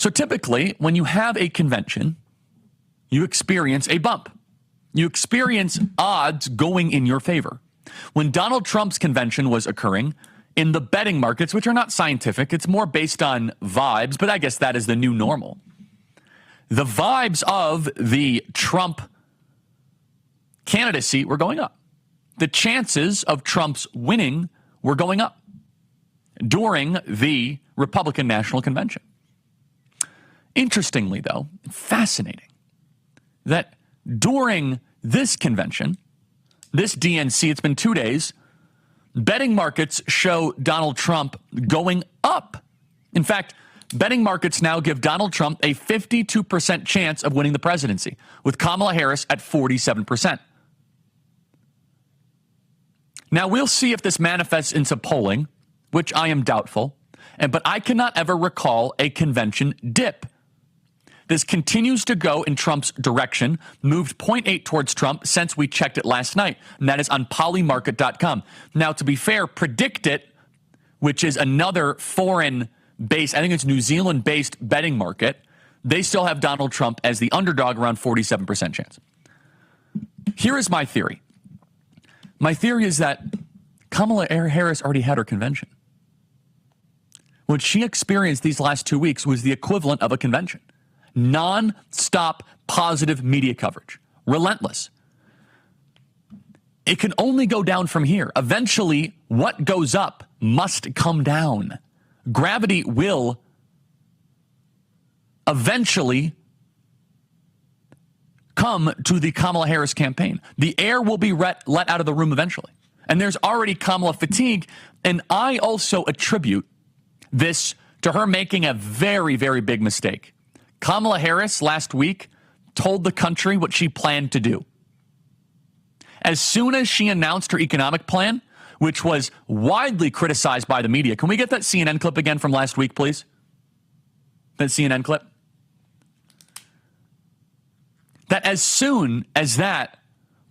So typically, when you have a convention, you experience a bump. You experience odds going in your favor. When Donald Trump's convention was occurring, in the betting markets, which are not scientific, it's more based on vibes, but I guess that is the new normal. The vibes of the Trump candidacy were going up. The chances of Trump's winning were going up during the Republican National Convention. Interestingly, though, fascinating, that during this convention, this DNC, it's been 2 days, betting markets show Donald Trump going up. In fact, betting markets now give Donald Trump a 52% chance of winning the presidency, with Kamala Harris at 47%. Now, we'll see if this manifests into polling, which I am doubtful, but I cannot ever recall a convention dip. This continues to go in Trump's direction, moved 0.8 towards Trump since we checked it last night, and that is on polymarket.com. Now, to be fair, Predict It, which is another foreign-based, I think it's New Zealand-based betting market, they still have Donald Trump as the underdog, around 47% chance. Here is my theory. My theory is that Kamala Harris already had her convention. What she experienced these last 2 weeks was the equivalent of a convention. Non-stop positive media coverage. Relentless. It can only go down from here. Eventually, what goes up must come down. Gravity will eventually come to the Kamala Harris campaign. The air will be let out of the room eventually. And there's already Kamala fatigue. And I also attribute this to her making a very, very big mistake. Kamala Harris last week told the country what she planned to do. As soon as she announced her economic plan, which was widely criticized by the media. Can we get that CNN clip again from last week, please? That CNN clip? That as soon as that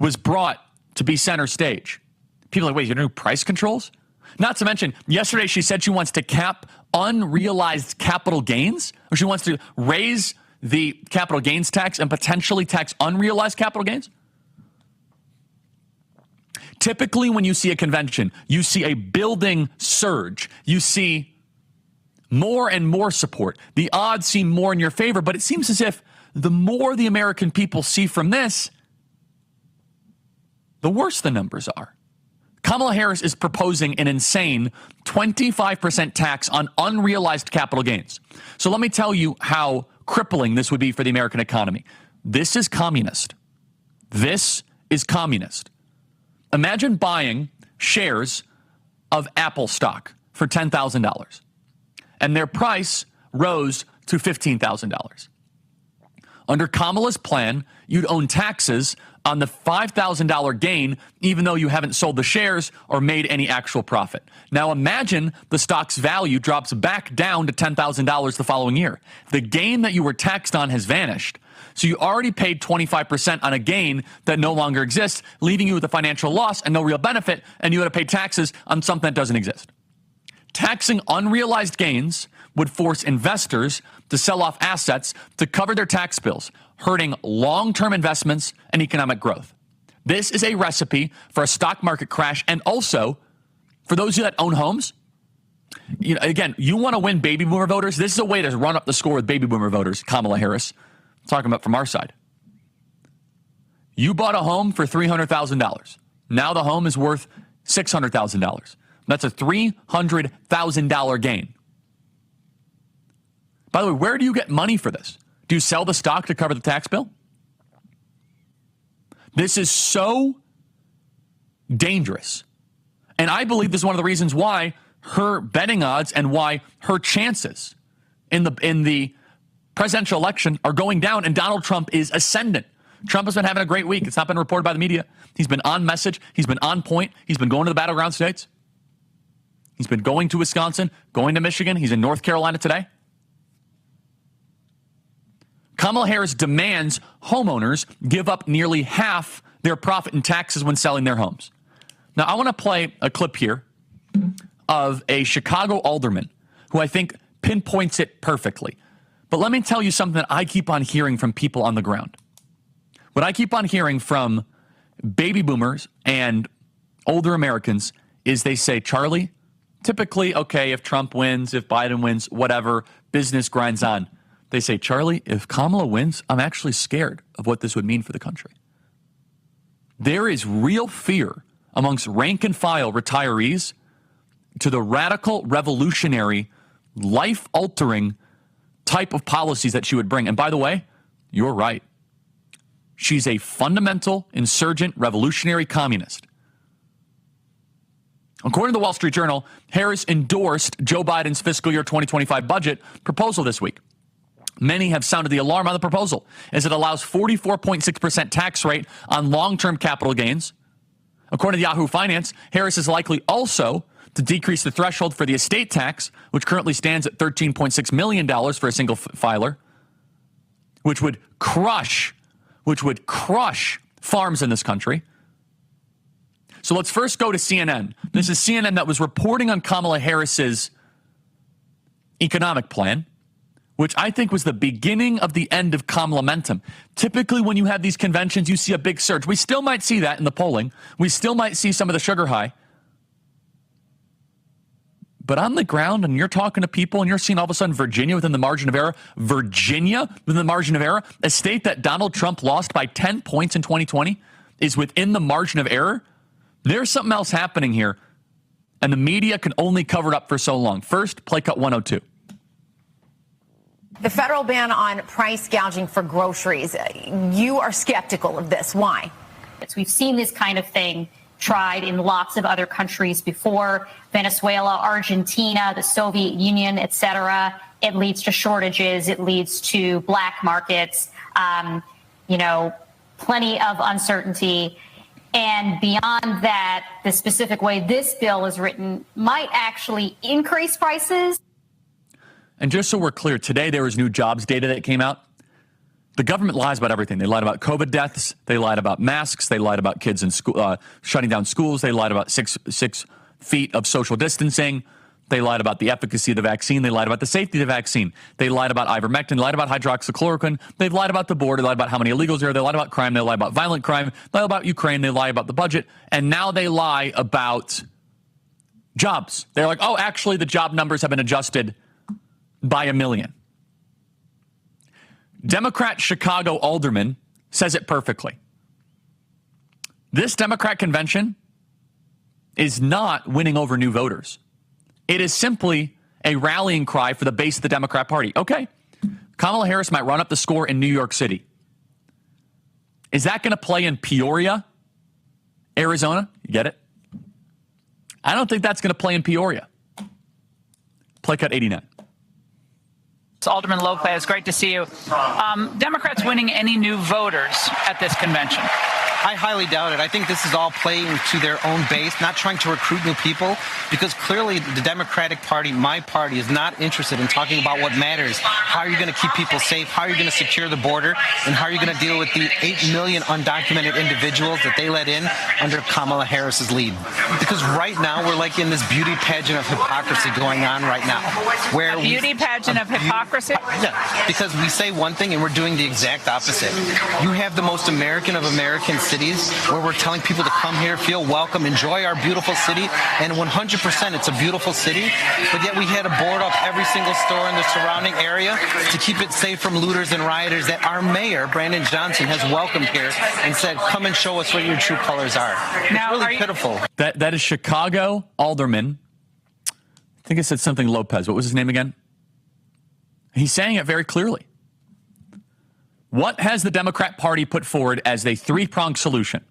was brought to be center stage, people are like, wait, you're going to do price controls? Not to mention, yesterday she said she wants to cap unrealized capital gains, or she wants to raise the capital gains tax and potentially tax unrealized capital gains. Typically, when you see a convention, you see a building surge. You see more and more support. The odds seem more in your favor, but it seems as if the more the American people see from this, the worse the numbers are. Kamala Harris is proposing an insane 25% tax on unrealized capital gains. So let me tell you how crippling this would be for the American economy. This is communist. This is communist. Imagine buying shares of Apple stock for $10,000 and their price rose to $15,000. Under Kamala's plan, you'd own taxes on the $5,000 gain, even though you haven't sold the shares or made any actual profit. Now imagine the stock's value drops back down to $10,000 the following year. The gain that you were taxed on has vanished. So you already paid 25% on a gain that no longer exists, leaving you with a financial loss and no real benefit, and you had to pay taxes on something that doesn't exist. Taxing unrealized gains would force investors to sell off assets to cover their tax bills, hurting long-term investments and economic growth. This is a recipe for a stock market crash, and also for those of you that own homes. Again, you want to win baby boomer voters. This is a way to run up the score with baby boomer voters. Kamala Harris, I'm talking about from our side. You bought a home for $300,000. Now the home is worth $600,000. That's a $300,000 gain. By the way, where do you get money for this? Do you sell the stock to cover the tax bill? This is so dangerous. And I believe this is one of the reasons why her betting odds and why her chances in the presidential election are going down and Donald Trump is ascendant. Trump has been having a great week. It's not been reported by the media. He's been on message. He's been on point. He's been going to the battleground states. He's been going to Wisconsin, going to Michigan. He's in North Carolina today. Kamala Harris demands homeowners give up nearly half their profit in taxes when selling their homes. Now, I want to play a clip here of a Chicago alderman who I think pinpoints it perfectly. But let me tell you something that I keep on hearing from people on the ground. What I keep on hearing from baby boomers and older Americans is they say, Charlie, typically, okay, if Trump wins, if Biden wins, whatever, business grinds on. They say, Charlie, if Kamala wins, I'm actually scared of what this would mean for the country. There is real fear amongst rank and file retirees to the radical, revolutionary, life-altering type of policies that she would bring. And by the way, you're right. She's a fundamental, insurgent, revolutionary communist. According to the Wall Street Journal, Harris endorsed Joe Biden's fiscal year 2025 budget proposal this week. Many have sounded the alarm on the proposal, as it allows 44.6% tax rate on long-term capital gains. According to Yahoo Finance, Harris is likely also to decrease the threshold for the estate tax, which currently stands at $13.6 million for a single filer, which would crush farms in this country. So let's first go to CNN. This is CNN that was reporting on Kamala Harris's economic plan, which I think was the beginning of the end of Kamala-mentum. Typically, when you have these conventions, you see a big surge. We still might see that in the polling. We still might see some of the sugar high. But on the ground, and you're talking to people, and you're seeing all of a sudden Virginia within the margin of error, a state that Donald Trump lost by 10 points in 2020, is within the margin of error. There's something else happening here, and the media can only cover it up for so long. First, play cut 102. The federal ban on price gouging for groceries. You are skeptical of this. Why? We've seen this kind of thing tried in lots of other countries before. Venezuela, Argentina, the Soviet Union, et cetera. It leads to shortages. It leads to black markets, plenty of uncertainty. And beyond that, the specific way this bill is written might actually increase prices. And just so we're clear, today there was new jobs data that came out. The government lies about everything. They lied about COVID deaths. They lied about masks. They lied about kids in school, shutting down schools. They lied about six feet of social distancing. They lied about the efficacy of the vaccine. They lied about the safety of the vaccine. They lied about ivermectin. They lied about hydroxychloroquine. They've lied about the border. They lied about how many illegals there are. They lied about crime. They lied about violent crime. They lied about Ukraine. They lie about the budget. And now they lie about jobs. They're like, oh, actually, the job numbers have been adjusted by 1 million. Democrat Chicago alderman says it perfectly. This Democrat convention is not winning over new voters. It is simply a rallying cry for the base of the Democrat Party. Okay, Kamala Harris might run up the score in New York City. Is that going to play in Peoria, Arizona? You get it? I don't think that's going to play in Peoria. Play cut 89. Alderman Lopez, great to see you. Democrats winning any new voters at this convention? I highly doubt it. I think this is all playing to their own base, not trying to recruit new people, because clearly the Democratic Party, my party, is not interested in talking about what matters. How are you going to keep people safe? How are you going to secure the border? And how are you going to deal with the 8 million undocumented individuals that they let in under Kamala Harris's lead? Because right now we're like in this beauty pageant of hypocrisy going on right now. Where a beauty pageant of hypocrisy? Yeah, because we say one thing and we're doing the exact opposite. You have the most American of American cities where we're telling people to come here, feel welcome, enjoy our beautiful city, and 100% it's a beautiful city, but yet we had to board up every single store in the surrounding area to keep it safe from looters and rioters that our mayor, Brandon Johnson, has welcomed here and said, come and show us what your true colors are. Now, it's really pitiful. That is Chicago alderman. I think it said something Lopez. What was his name again? He's saying it very clearly. What has the Democrat Party put forward as a three-pronged solution?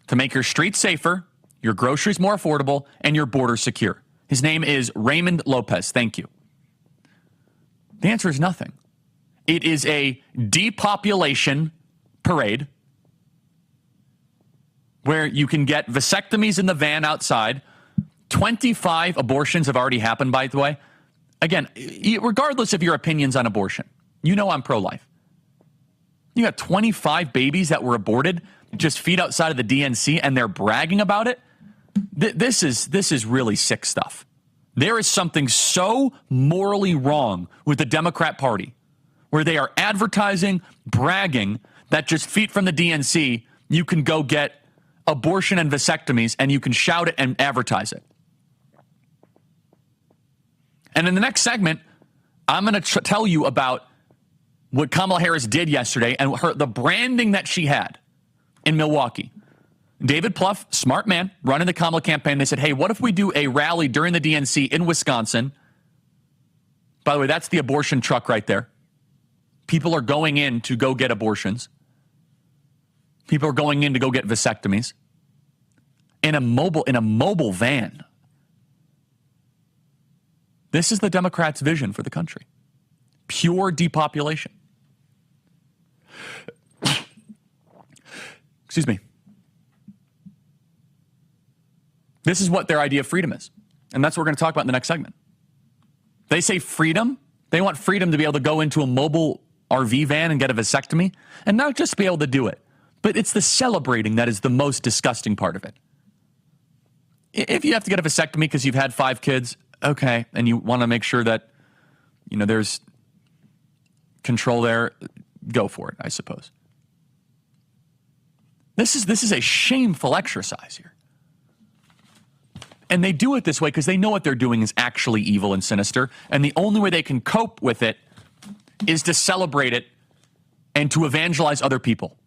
To make your streets safer, your groceries more affordable, and your border secure. His name is Raymond Lopez. Thank you. The answer is nothing. It is a depopulation parade where you can get vasectomies in the van outside. 25 abortions have already happened, by the way. Again, regardless of your opinions on abortion, you know I'm pro-life. You got 25 babies that were aborted just feet outside of the DNC, and they're bragging about it. This is really sick stuff. There is something so morally wrong with the Democrat Party where they are advertising, bragging that just feet from the DNC, you can go get abortion and vasectomies and you can shout it and advertise it. And in the next segment, I'm going to tell you about what Kamala Harris did yesterday and the branding that she had in Milwaukee. David Plouffe, smart man, running the Kamala campaign. They said, hey, what if we do a rally during the DNC in Wisconsin? By the way, that's the abortion truck right there. People are going in to go get abortions. People are going in to go get vasectomies in a mobile van. This is the Democrats' vision for the country. Pure depopulation. Excuse me. This is what their idea of freedom is. And that's what we're going to talk about in the next segment. They say freedom. They want freedom to be able to go into a mobile RV van and get a vasectomy and not just be able to do it. But it's the celebrating that is the most disgusting part of it. If you have to get a vasectomy because you've had 5 kids, okay, and you want to make sure that, there's control there, go for it, I suppose. This is a shameful exercise here. And they do it this way because they know what they're doing is actually evil and sinister, and the only way they can cope with it is to celebrate it and to evangelize other people.